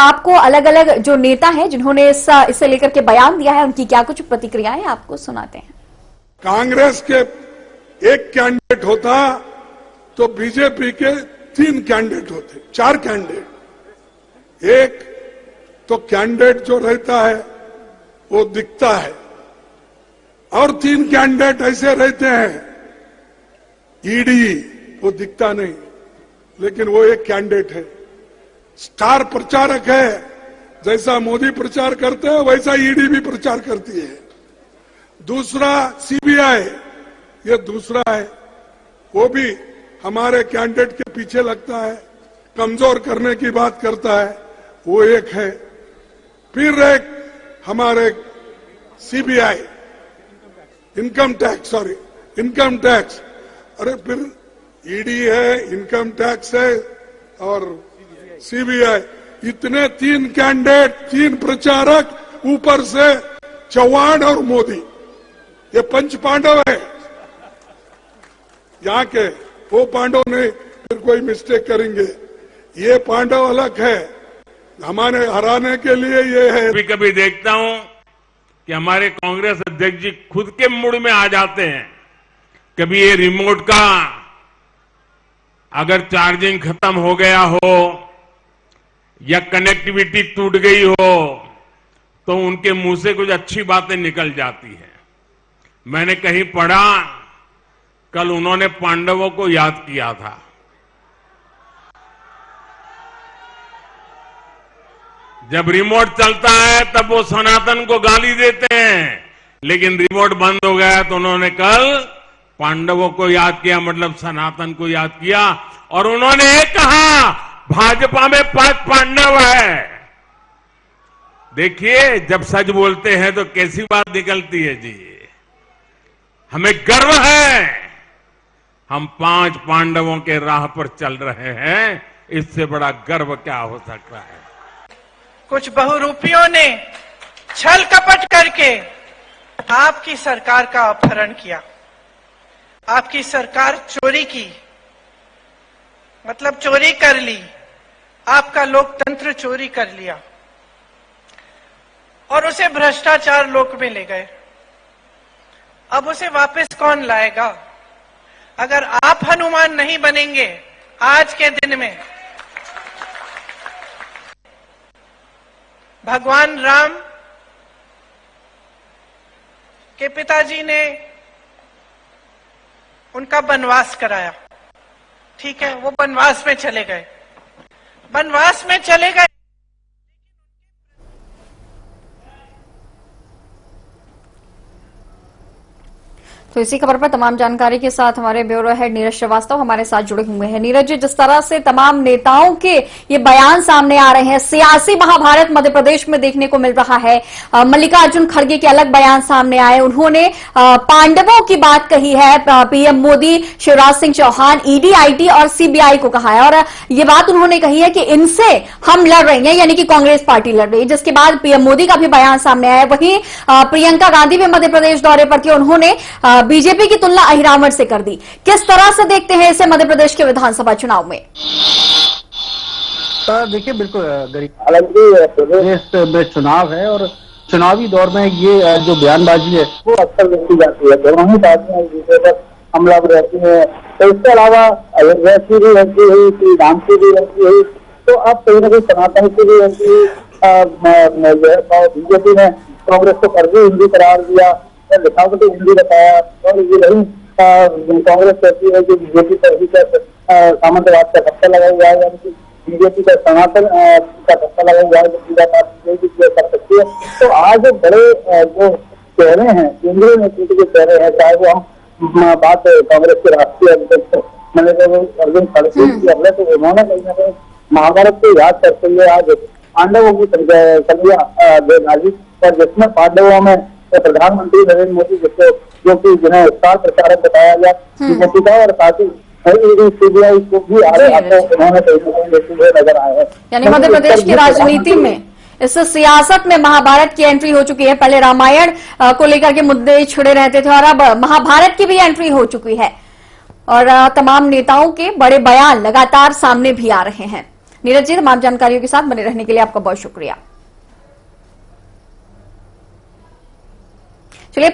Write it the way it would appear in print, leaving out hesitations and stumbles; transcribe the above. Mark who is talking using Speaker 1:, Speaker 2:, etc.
Speaker 1: आपको अलग अलग जो नेता हैं जिन्होंने इसे लेकर के बयान दिया है, उनकी क्या कुछ प्रतिक्रियाएं आपको सुनाते हैं।
Speaker 2: कांग्रेस के एक कैंडिडेट होता तो बीजेपी के 3 कैंडिडेट होते, 4 कैंडिडेट। एक तो कैंडिडेट जो रहता है वो दिखता है, और 3 कैंडिडेट ऐसे रहते हैं, ईडी वो दिखता नहीं, लेकिन वो एक कैंडिडेट है। स्टार प्रचारक है, जैसा मोदी प्रचार करते हैं वैसा ईडी भी प्रचार करती है। दूसरा सीबीआई, ये दूसरा है, वो भी हमारे कैंडिडेट के पीछे लगता है, कमजोर करने की बात करता है, वो एक है। फिर एक हमारे सीबीआई, इनकम टैक्स, अरे फिर ईडी है, इनकम टैक्स है और सीबीआई, इतने 3 कैंडिडेट, 3 प्रचारक, ऊपर से चौहान और मोदी, ये पंच पांडव है यहाँ के। वो पांडव नहीं, फिर कोई मिस्टेक करेंगे, ये पांडव अलग है, हमारे हराने के लिए ये है।
Speaker 3: कभी कभी देखता हूं कि हमारे कांग्रेस अध्यक्ष जी खुद के मूड में आ जाते हैं। कभी ये रिमोट का अगर चार्जिंग खत्म हो गया हो या कनेक्टिविटी टूट गई हो तो उनके मुंह से कुछ अच्छी बातें निकल जाती है। मैंने कहीं पढ़ा, कल उन्होंने पांडवों को याद किया था। जब रिमोट चलता है तब वो सनातन को गाली देते हैं, लेकिन रिमोट बंद हो गया तो उन्होंने कल पांडवों को याद किया, मतलब सनातन को याद किया। और उन्होंने कहा भाजपा में 5 पांडव है। देखिए, जब सच बोलते हैं तो कैसी बात निकलती है जी। हमें गर्व है, हम 5 पांडवों के राह पर चल रहे हैं, इससे बड़ा गर्व क्या हो सकता है।
Speaker 4: कुछ बहुरूपियों ने छल कपट करके आपकी सरकार का अपहरण किया, आपकी सरकार चोरी की, मतलब चोरी कर ली, आपका लोकतंत्र चोरी कर लिया और उसे भ्रष्टाचार लोक में ले गए। अब उसे वापस कौन लाएगा? अगर आप हनुमान नहीं बनेंगे आज के दिन में, भगवान राम के पिताजी ने उनका वनवास कराया, ठीक है, वो वनवास में चले गए,
Speaker 1: तो इसी खबर पर तमाम जानकारी के साथ हमारे ब्यूरो हेड नीरज श्रीवास्तव हमारे साथ जुड़े हुए हैं। नीरज जी, जिस तरह से तमाम नेताओं के ये बयान सामने आ रहे हैं, सियासी महाभारत मध्य प्रदेश में देखने को मिल रहा है। मल्लिकार्जुन खड़गे के अलग बयान सामने आए, उन्होंने पांडवों की बात कही है, PM Modi, Shivraj Singh Chouhan, ED, IT और सीबीआई को कहा है, और ये बात उन्होंने कही है कि इनसे हम लड़ रहे हैं, यानी कि कांग्रेस पार्टी लड़ रही है। जिसके बाद पीएम मोदी का भी बयान सामने आया। वहीं प्रियंका गांधी भी मध्य प्रदेश दौरे पर थी, उन्होंने बीजेपी की तुलना अहिरावण से कर दी। किस तरह से देखते हैं इसे मध्य प्रदेश के विधानसभा चुनाव में?
Speaker 5: देखिए, बिल्कुल हालांकि प्रदेश में चुनाव है और चुनावी दौर में ये जो बयानबाजी है वो अक्सर देखी जाती है। दोनों ही पार्टियां एक दूसरे पर हमलावर रहती है, तो इसके अलावा अयोध्या की भी रहती हुई, श्री राम की भी रहती हुई, तो अब कहीं ना कहीं सनातन की भी रहती हुई। बीजेपी ने कांग्रेस को फर्जी हिंदी करार दिया, लिखावटी हिंदी बताया, और ये नहीं कांग्रेस कहती है कि बीजेपी पर ही सामंतवाद का धक्का लगा हुआ है, यानी कि बीजेपी का सनातन का धक्का लगा हुआ है, जो पूजा पाठ कर सकती है। तो आज बड़े जो चेहरे हैं, केंद्रीय नेतृत्व के चेहरे हैं, चाहे वो हम बात कांग्रेस के राष्ट्रीय अध्यक्ष मल्लिकार्जुन खड़गे की कर रहे, तो उन्होंने कहीं ना कहीं महाभारत को याद करते हुए आज पांडवों की संज्ञा देना दी, और जिसमें पांडवों में प्रधानमंत्री नरेंद्र मोदी जो कि जिन्हें स्टार प्रचारक बताया गया बीजेपी का, और साथ ही सीबीआई को भी आगे उन्होंने नजर आए हैं।
Speaker 1: यानी मध्य प्रदेश की राजनीति में, इस सियासत में महाभारत की एंट्री हो चुकी है। पहले रामायण को लेकर के मुद्दे छिड़े रहते थे और अब महाभारत की भी एंट्री हो चुकी है, और तमाम नेताओं के बड़े बयान लगातार सामने भी आ रहे हैं। नीरज जी, तमाम जानकारियों के साथ बने रहने के लिए आपका बहुत शुक्रिया। चलिए